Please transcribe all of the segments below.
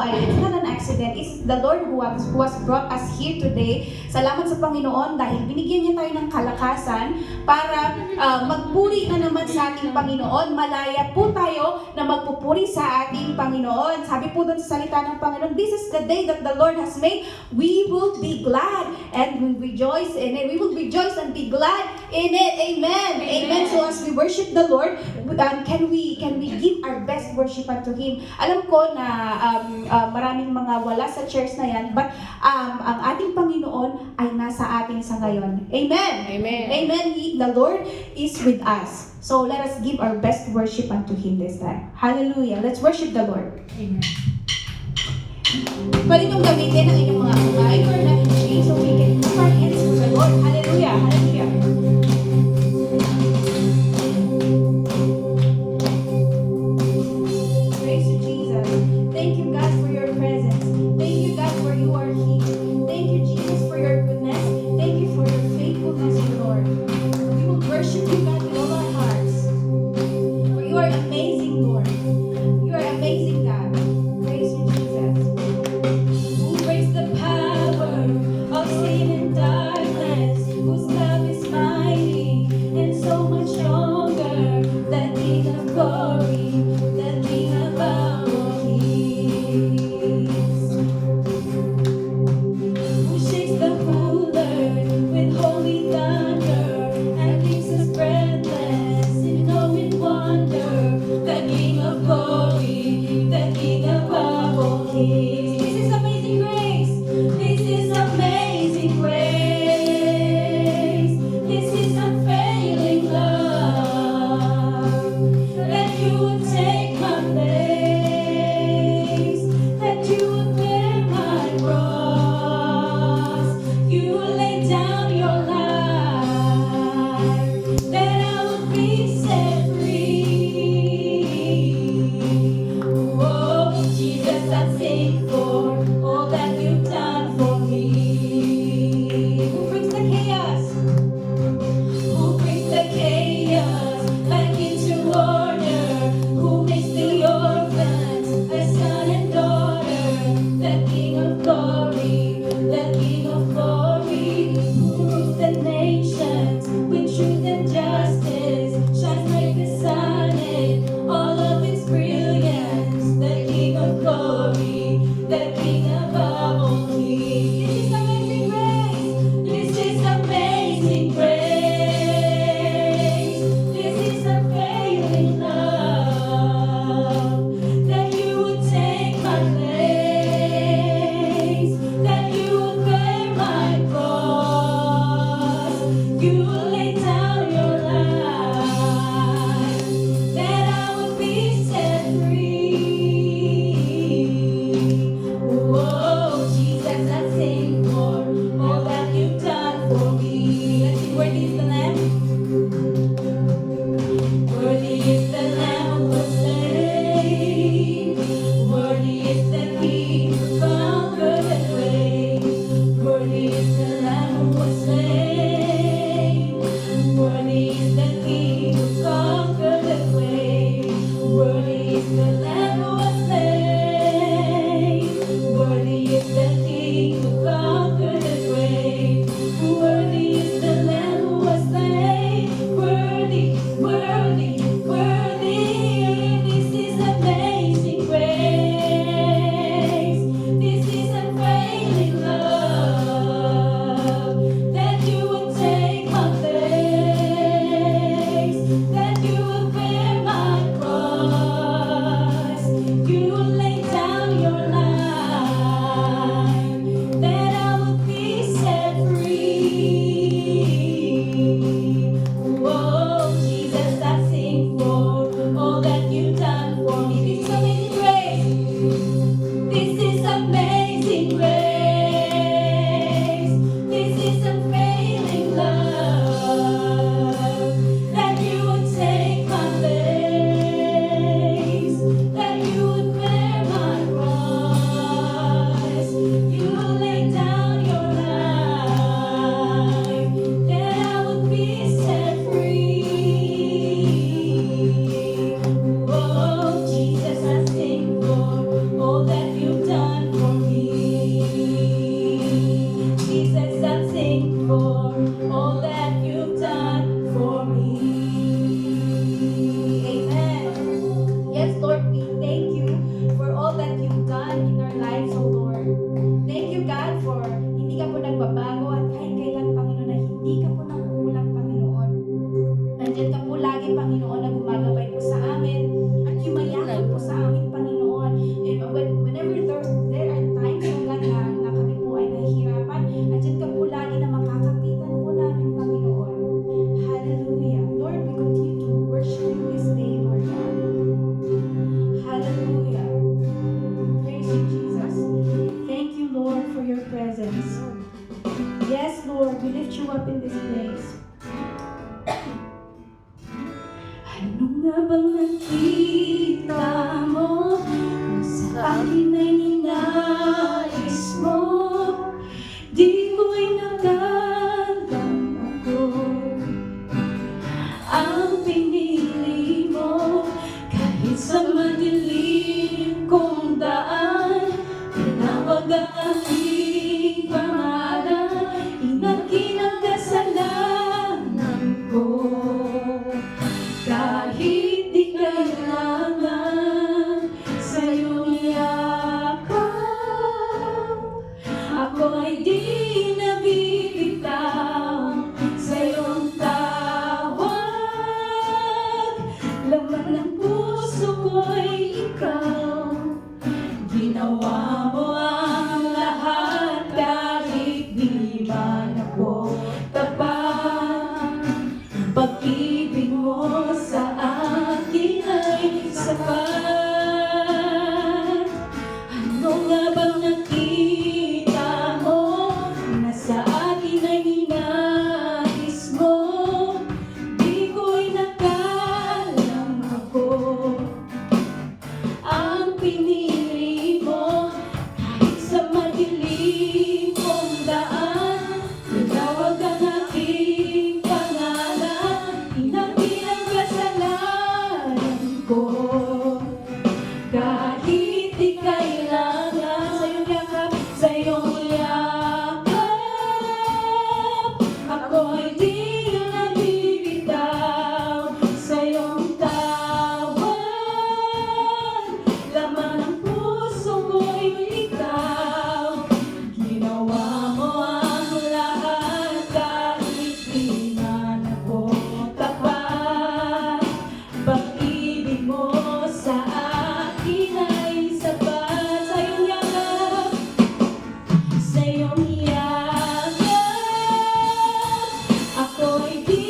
ay it's not an accident. It's the Lord who has brought us here today. Salamat sa Panginoon dahil binigyan niya tayo ng kalakasan para magpuri na naman sa ating Panginoon. Malaya po tayo na magpupuri sa ating Panginoon. Sabi po doon sa salita ng Panginoon, this is the day that the Lord has made. We will be glad and we rejoice in it. We will rejoice and be glad in it. Amen. Amen. So as we worship the Lord, can we give our best worship unto Him? Alam ko na maraming mga wala sa church na yan, but ang ating Panginoon ay nasa atin sa ngayon. Amen. Amen. Amen. The Lord is with us. So let us give our best worship unto Him this time. Hallelujah. Let's worship the Lord. Amen. Pwede niyong gamitin ang inyong mga kamay or na-change so we can put our hands to the Lord. Hallelujah. Hallelujah. Praise you, Jesus. Thank you, God, for your presence. Thank you, God, for you are here. Thank you, Jesus, for your goodness. Thank you for your faithfulness, Lord. We will worship you, God, with all our hearts. For you are amazing, Lord. You are amazing, God. Praise you, Jesus. Who breaks the power of sin and darkness, whose love is mighty and so much stronger, the King of glory, the King of our kings. Who shakes the ruler with holy thunder and leaves us breathless in knowing wonder, the King of glory, the King of our kings. This is amazing grace. This is amazing grace. This is unfailing love. That you would take my place. That you would bear my cross. You laid down your life. That I would be set free. Oh, Jesus, I sing for all that you've done for me. Who brings the chaos? Who brings the chaos back into order? Who makes the orphans a son and daughter? The King of glory, the King of glory, who rules the nations with truth and justice, shines like the sun in all of its brilliance. The King of glory, the King in this place. Ano nga bang nakita mo na sa akin ay ninais mo? Di mo'y nakadama ko ang pinili mo. Kahit sa madilim kong daan, tinawag ang aking pangalan, inaginang kasalanan ko. Kahit di kailangan sa'yong yakap, ako ay di nabibitaw sa'yong tawag. Laman ng puso ko'y ikaw, ginawa mo ang lahat kahit di man ako tapat. Pag-ibig mo sa akin ay sapat. Ano nga bang nakita mo na sa akin ay ninais mo? Di ko'y nakalang ako ang pinili mo. Kahit sa madilim kong daan, tinawag ang aking pangalan, inamin ang kasalanan ko. Kahit di kailangan sa'yong yakap, sa'yong yakap, ako ay di nabibitaw sa'yong tawag. Laman ng puso ko'y ikaw, ginawa mo ang lahat kahit di man ako tapat. Pag-ibig mo sa akin ay sapat. Sa'yong yakap, sa'yong yakap, ako'y di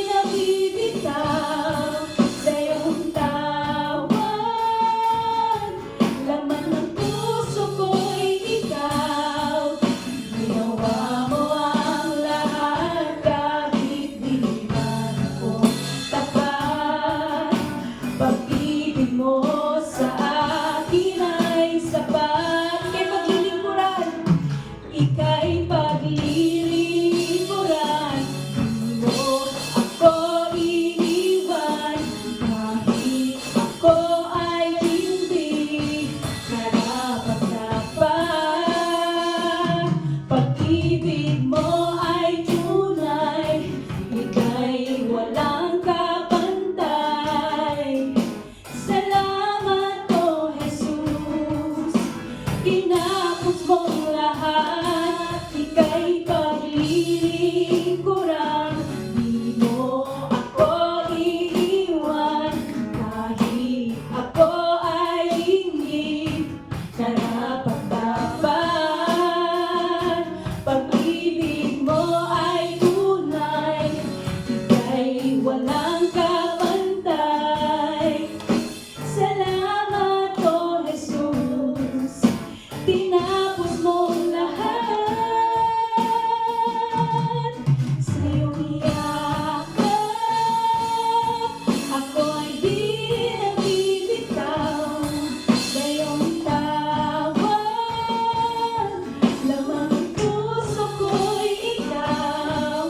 nabibitaw sa'yong tawag. Laman ng puso ko'y ikaw, ginawa mo ang lahat kahit di man ako tapat. Pag-ibig mo sa akin ay sapat. Ika'y paglilingkuran, ika'y paglilingkuran. Di mo ako iiwan kahit ako ay hindi karapat-dapat. Pag-ibig mo ay tunay, ika'y walang kapantay. Salamat o Jesus, tinapos mong lahat, ika'y paglilingkuran. Di mo ako iiwan kahit ako ay hindi karapat-dapat. Pag-ibig mo ay tunay, ika'y walang kapantay. Salamat o Jesus, tinapos mong lahat. Sa'yong yakap, ako ay di nabibitaw sa'yong tawag. Laman ng puso ko'y ikaw,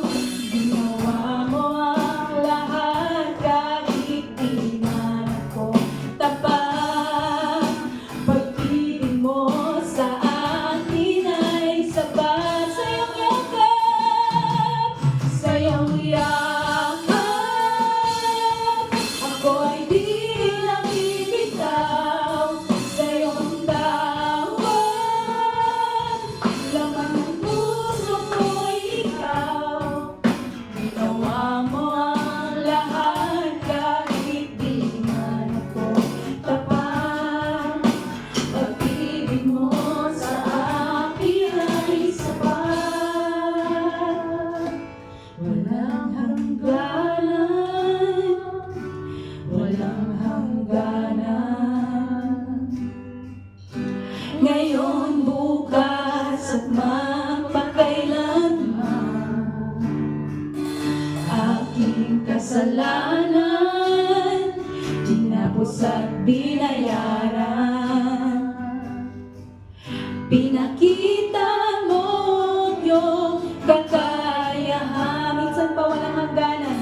ginawa mo ang lahat kahit di man ako tapat. Pag-ibig mo sa akin ay sapat. Sa'yong yakap, sa'yong yakap, ako ay di nabibitaw sa'yong tawag. Laman ng puso ko'y ikaw, ginawa mo ang lahat kahit di man ako tapat. Pag-ibig mo sa akin ay sapat. Walang hangganan, walang hangganan. Ngayon, bukas at magpakailanman, kasalanan, tinapos at binayaran. Pinakita mo yung kakayahan, minsan pa walang hangganan,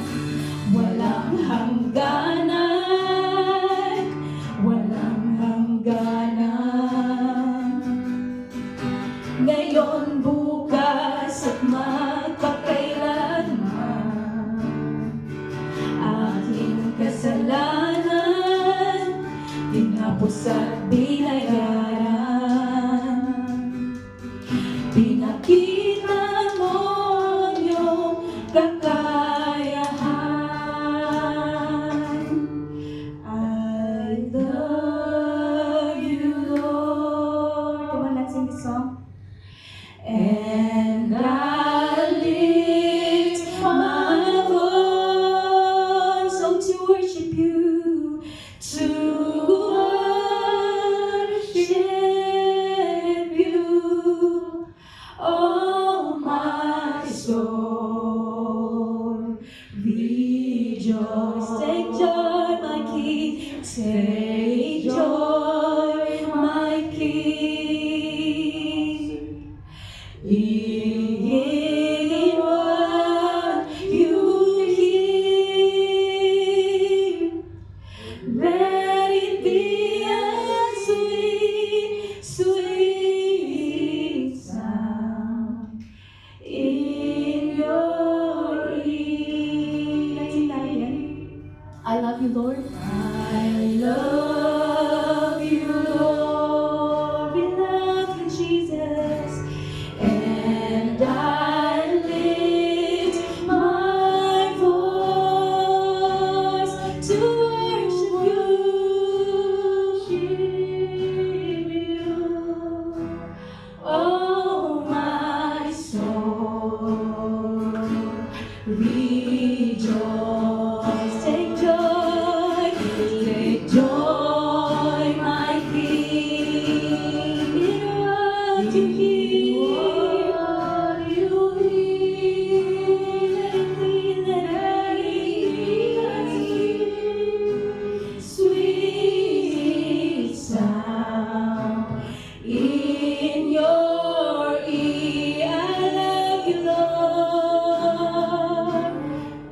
walang hangganan, walang hangganan. Ngayon, bukas at magpakailanman, aking kasalanan, tinapos at binayaran. Pinakita mo yung kakayahan. I love you, Lord. Come on, let's sing this song. And I lift my voice to worship you, to worship you, oh my soul. Rejoice, take joy, my King, take joy, my King. In what you hear, let it be a sweet, sweet sound in your ear. Let's sing that again. I love you, Lord. I love you, Lord. We love you, Jesus. And I lift my voice to worship you, oh my soul. Rejoice, take joy, my King, in what you hear. Sweet sound in your ear. I love you, Lord.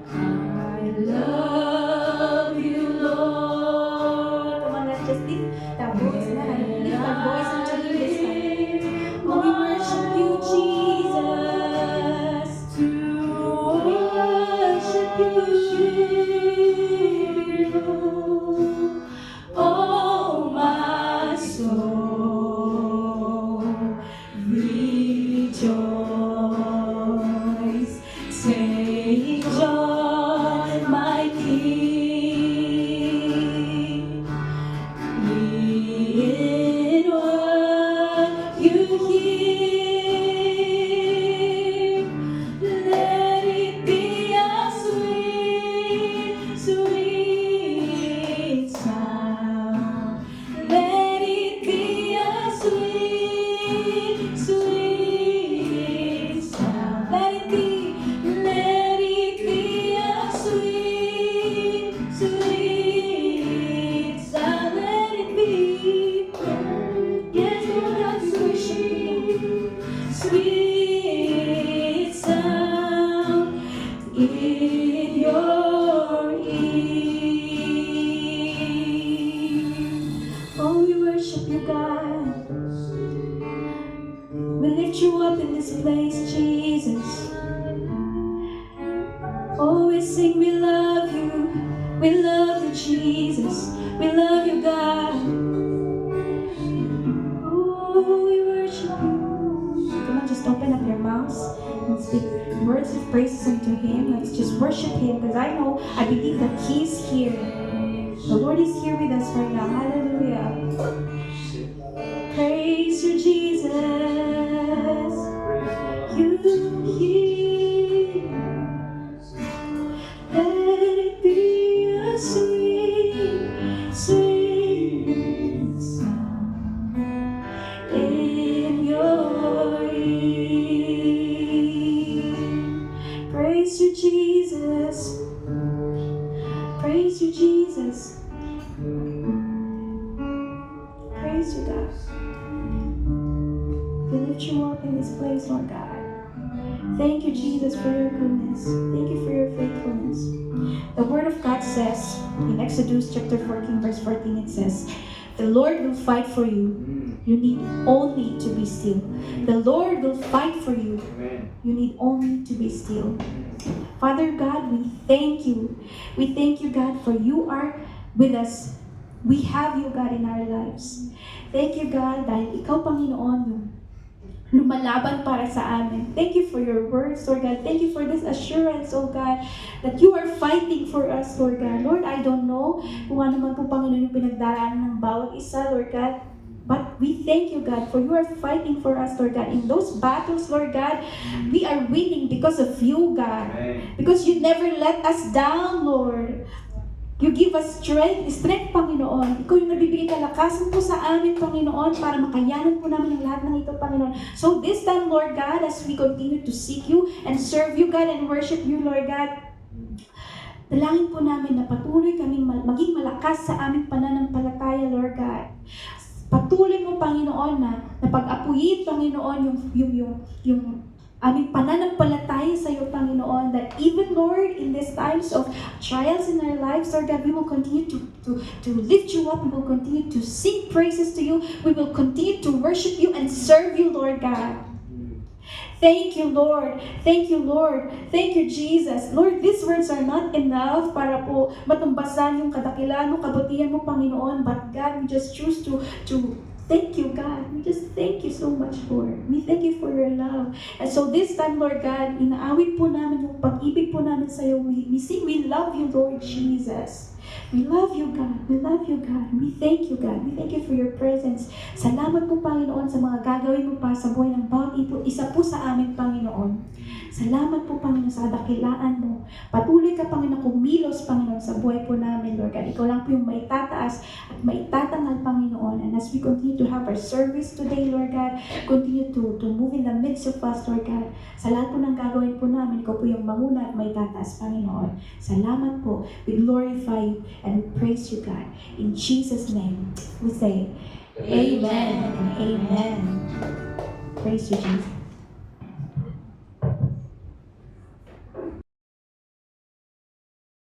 I love you, Lord. Come on, let's just lift that voice now. Lift that voice unto Him this time. Oh, we worship you, Jesus. We worship you, oh my soul. Rejoice, take joy, my King. In what you hear, let it be a sweet, sweet sound. Let it be a sweet, sweet sound. Let it be a sweet, sweet sound. Let it be, yes, Lord, help me worship you. Sweet sound in your ear. Oh, we worship you, God. We lift you up in this place, Jesus. Oh, we sing, we love you. We love you, Jesus. We love you, God. Oh, we worship you. Come on, just open up your mouths and speak words of praises unto Him. Let's just worship Him, because I believe that He's here. The Lord is here with us right now. Hallelujah. Praise you, Jesus. You hear. Let it be a sweet, sweet sound in your ear. Praise you, Jesus. We lift you up in this place, Lord God. Thank you, Jesus, for your goodness. Thank you for your faithfulness. The Word of God says, in Exodus chapter 14, verse 14, it says, the Lord will fight for you. You need only to be still. The Lord will fight for you. You need only to be still. Father God, we thank you. We thank you, God, for you are with us. We have you, God, in our lives. Thank you, God, dahil ikaw, Panginoon, yung lumalaban para sa amin. Thank you for your words, Lord God. Thank you for this assurance, oh God, that you are fighting for us, Lord God. Lord, I don't know kung ano man po, Panginoon, yung pinagdaraanan ng bawat isa, Lord God. But we thank you, God, for you are fighting for us, Lord God. In those battles, Lord God, we are winning because of you, God. Because you never let us down, Lord. You give us strength, Panginoon. Ikaw yung nabibigay kalakasan po sa amin, Panginoon, para makayanan po namin ang lahat ng ito, Panginoon. So this time, Lord God, as we continue to seek you and serve you, God, and worship you, Lord God, dalangin po namin na patuloy kaming maging malakas sa aming pananampalataya, Lord God. Patuloy mo, Panginoon, na pag-apuyin, Panginoon, yung aming pananampalataya sa iyo, Panginoon, that even, Lord, in these times of trials in our lives, Lord God, we will continue to lift you up. We will continue to sing praises to you. We will continue to worship you and serve you, Lord God. Thank you, Lord. Thank you, Lord. Thank you, Jesus. Lord, these words are not enough para po matumbasan yung kadakilaan mo, kabutihan mo, Panginoon. But God, we just choose to thank you, God. We just thank you so much, Lord. We thank you for your love. And so this time, Lord God, inaawit po namin yung pag-ibig po namin sa iyo. We sing, we love you, Lord Jesus. We love you, God. We love you, God. We thank you, God. We thank you for your presence. Salamat po, Panginoon, sa mga gagawin mo pa sa buhay ng bawat isa po sa amin, Panginoon. Salamat po, Panginoon, sa dakilaan mo. Patuloy ka, Panginoon, kumilos, Panginoon, sa buhay po namin, Lord God. Ikaw lang po yung maitataas at maitatangal, Panginoon. And as we continue to have our service today, Lord God, continue to move in the midst of us, Lord God. Sa lahat po ng gagawin po namin, ikaw po yung manguna at maitataas, Panginoon. Salamat po. We glorify you and we praise you, God. In Jesus' name, we say, Amen and Amen. Praise you, Jesus.